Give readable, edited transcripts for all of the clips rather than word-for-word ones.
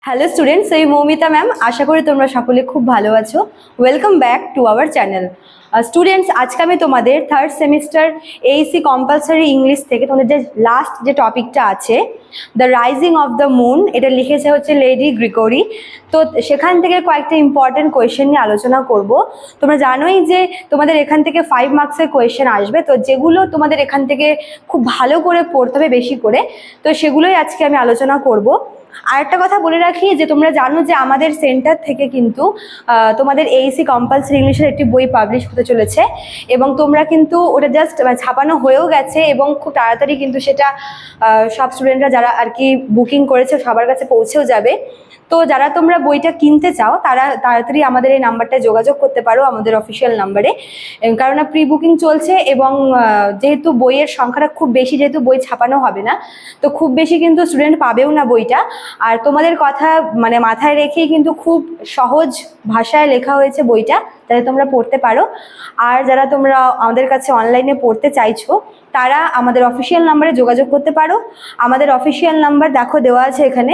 Hello students, এই Moumita ma'am. আশা করি তোমরা সকলে খুব ভালো আছো। Welcome back to our channel. Students, আজকে আমি তোমাদের third semester Aisi compulsory English থেকে তোমাদের যে লাস্ট যে টপিকটা আছে, the rising of the moon, এটা লিখেছে হচ্ছে লেডি গ্রিগরি। তো সেখান থেকে কয়েকটা ইম্পর্টেন্ট কোয়েশ্চেন নিয়ে আলোচনা করব। তোমরা জানোই যে তোমাদের এখান থেকে 5 মার্কসের কোয়েশ্চেন আসবে, তো যেগুলো তোমাদের এখান থেকে খুব ভালো করে পড়তে হবে, বেশি করে, তো সেগুলোই আজকে আমি আলোচনা করব। আর একটা কথা বলে রাখি যে তোমরা জানো যে আমাদের সেন্টার থেকে কিন্তু তোমাদের এইসি কম্পালসারি ইংলিশের একটি বই পাবলিশ হতে চলেছে, এবং তোমরা কিন্তু ওটা জাস্ট ছাপানো হয়েও গেছে, এবং খুব তাড়াতাড়ি কিন্তু সেটা সব স্টুডেন্টরা যারা আর কি বুকিং করেছে সবার কাছে পৌঁছেও যাবে। তো যারা তোমরা বইটা কিনতে চাও তারা তাড়াতাড়ি আমাদের এই নাম্বারটায় যোগাযোগ করতে পারো, আমাদের অফিসিয়াল নাম্বারে, কারণ প্রি বুকিং চলছে। এবং যেহেতু বইয়ের সংখ্যাটা খুব বেশি, যেহেতু বই ছাপানো হবে না, তো খুব বেশি কিন্তু স্টুডেন্ট পাবেও না বইটা। আর তোমাদের কথা মাথায় রেখেই কিন্তু খুব সহজ ভাষায় লেখা হয়েছে বইটা, যাতে তোমরা পড়তে পারো। আর যারা তোমরা আমাদের কাছে অনলাইনে পড়তে চাইছো তারা আমাদের অফিসিয়াল নাম্বারে যোগাযোগ করতে পারো। আমাদের অফিসিয়াল নাম্বার দেখো দেওয়া আছে এখানে।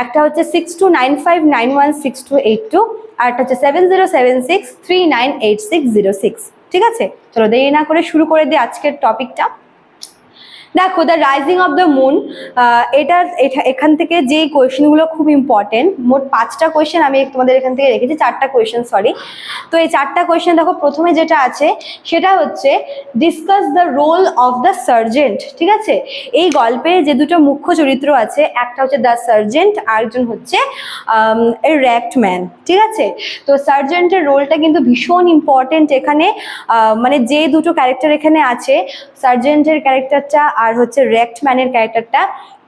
একটা হচ্ছে 6295916282, আর একটা হচ্ছে 7076398606। ঠিক আছে, চলো দেরি না করে শুরু করে দিই আজকের টপিকটা। দেখো, the rising of the moon, এখান থেকে যে কোয়েশ্চেনগুলো খুব ইম্পর্টেন্ট, মোট 5টা কোয়েশ্চেন আমি তোমাদের এখান থেকে রেখেছি, 4টা কোয়েশ্চেন সরি। তো এই 4টা কোয়েশ্চেন দেখো, প্রথমে যেটা আছে সেটা হচ্ছে discuss the role of the sergeant. ঠিক আছে, এই গল্পে যে দুটো মুখ্য চরিত্র আছে, একটা হচ্ছে দ্য সার্জেন্ট, আরেকজন হচ্ছে এ র্যাক্ট ম্যান। ঠিক আছে, তো সার্জেন্টের রোলটা কিন্তু ভীষণ ইম্পর্টেন্ট এখানে। যে দুটো ক্যারেক্টার এখানে আছে, সার্জেন্টের ক্যারেক্টারটা আর হচ্ছে র্যাক্ট ম্যানের ক্যারেক্টারটা,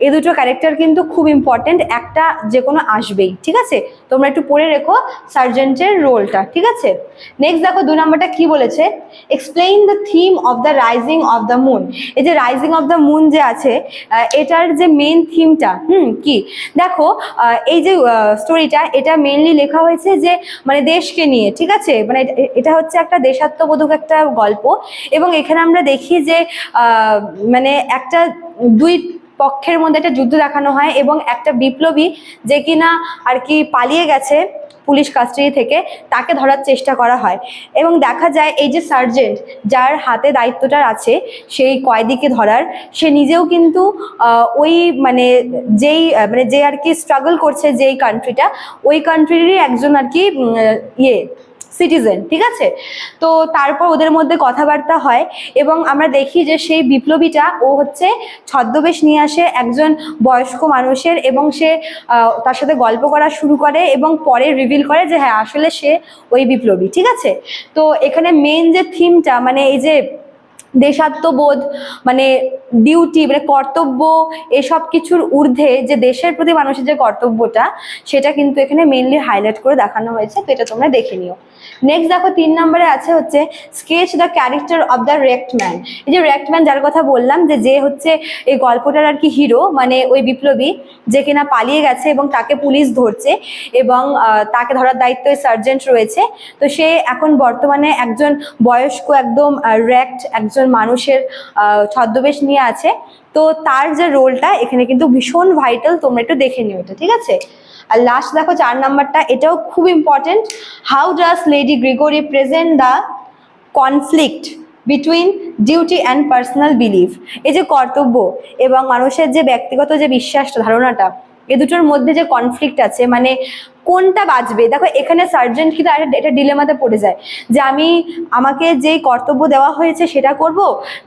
এই দুটো ক্যারেক্টার কিন্তু খুব ইম্পর্টেন্ট, একটা যে কোনো আসবেই। ঠিক আছে, তোমরা একটু পড়ে রেখো সার্জেন্টের রোলটা। ঠিক আছে, নেক্সট দেখো 2 নম্বরটা কি বলেছে, explain the theme of the rising of the moon. এই যে রাইজিং অফ দ্য মুন যে আছে, এটার যে মেন থিমটা কি, দেখো এই যে স্টোরিটা, এটা মেনলি লেখা হয়েছে যে দেশকে নিয়ে। ঠিক আছে, এটা হচ্ছে একটা দেশাত্মবোধক একটা গল্প, এবং এখানে আমরা দেখি যে একটা দুই পক্ষের মধ্যে একটা যুদ্ধ দেখানো হয়, এবং একটা বিপ্লবী যে কিনা আর কি পালিয়ে গেছে পুলিশ কাস্টাডি থেকে, তাকে ধরার চেষ্টা করা হয়। এবং দেখা যায় এই যে সার্জেন্ট, যার হাতে দায়িত্বটা আছে সেই কয়েদিকে ধরার, সে নিজেও কিন্তু ওই যে আর কি স্ট্রাগল করছে যেই কান্ট্রিটা, ওই কান্ট্রিরই একজন আর কি সিটিজেন। ঠিক আছে, তো তারপর ওদের মধ্যে কথাবার্তা হয়, এবং আমরা দেখি যে সেই বিপ্লবীটা ও হচ্ছে ছদ্মবেশ নিয়ে আসে একজন বয়স্ক মানুষের, এবং সে তার সাথে গল্প করা শুরু করে, এবং পরে রিভিল করে যে হ্যাঁ আসলে সে ওই বিপ্লবী। ঠিক আছে, তো এখানে মেন যে থিমটা এই যে দেশাত্মবোধ, ডিউটি, কর্তব্য, এসব কিছুর ঊর্ধ্বে যে দেশের প্রতি মানুষের যে কর্তব্যটা, সেটা কিন্তু এখানে মেনলি হাইলাইট করে দেখানো হয়েছে। তো এটা তোমরা দেখে নিও। নেক্সট দেখো 3 নম্বরে আছে হচ্ছে sketch the character of the র্যাক্ট ম্যান। এই যে র্যাক্ট ম্যান যার কথা বললাম, যে হচ্ছে এই গল্পটার আর কি হিরো, ওই বিপ্লবী যে কিনা পালিয়ে গেছে এবং তাকে পুলিশ ধরছে, এবং তাকে ধরার দায়িত্ব সার্জেন্ট রয়েছে। তো সে এখন বর্তমানে একজন বয়স্ক একদম র্যাক্ট একজন মানুষের ছদ্মবেশ নিয়ে আছে। তো তার যে রোলটা এখানে কিন্তু ভীষণ ভাইটাল, তোমরা একটু দেখে নিও এটা। ঠিক আছে, আর লাস্ট দেখো 4 নাম্বারটা, এটাও খুব important. How does Lady Gregory present the conflict between duty and personal belief. এই যে কর্তব্য এবং মানুষের যে ব্যক্তিগত যে বিশ্বাস ধারণাটা, এ দুটোর মধ্যে যে কনফ্লিক্ট আছে, কোনটা বাঁচবে। দেখো এখানে সার্জেন্ট কিন্তু এটা ডিলেমাতে পড়ে যায় যে আমাকে যে কর্তব্য দেওয়া হয়েছে সেটা করব,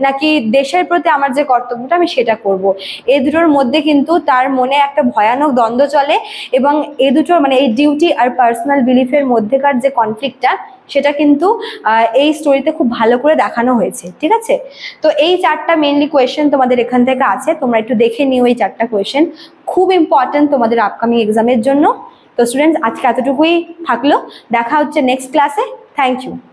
নাকি দেশের প্রতি আমার যে কর্তব্যটা আমি সেটা করব। এই দুটোর মধ্যে কিন্তু তার মনে একটা ভয়ানক দ্বন্দ্ব চলে, এবং এই দুটোর এই ডিউটি আর পার্সোনাল বিলিফের মধ্যেকার যে কনফ্লিক্টটা, সেটা কিন্তু এই স্টোরিতে খুব ভালো করে দেখানো হয়েছে। ঠিক আছে, তো এই 4টা মেনলি কোয়েশ্চেন তোমাদের এখান থেকে আছে, তোমরা একটু দেখে নিও। এই 4টা কোয়েশ্চেন খুব ইম্পর্টেন্ট তোমাদের আপকামিং এক্সামের জন্য। তো স্টুডেন্টস, আজকে এতটুকুই থাকলো, দেখা হচ্ছে নেক্সট ক্লাসে। Thank you.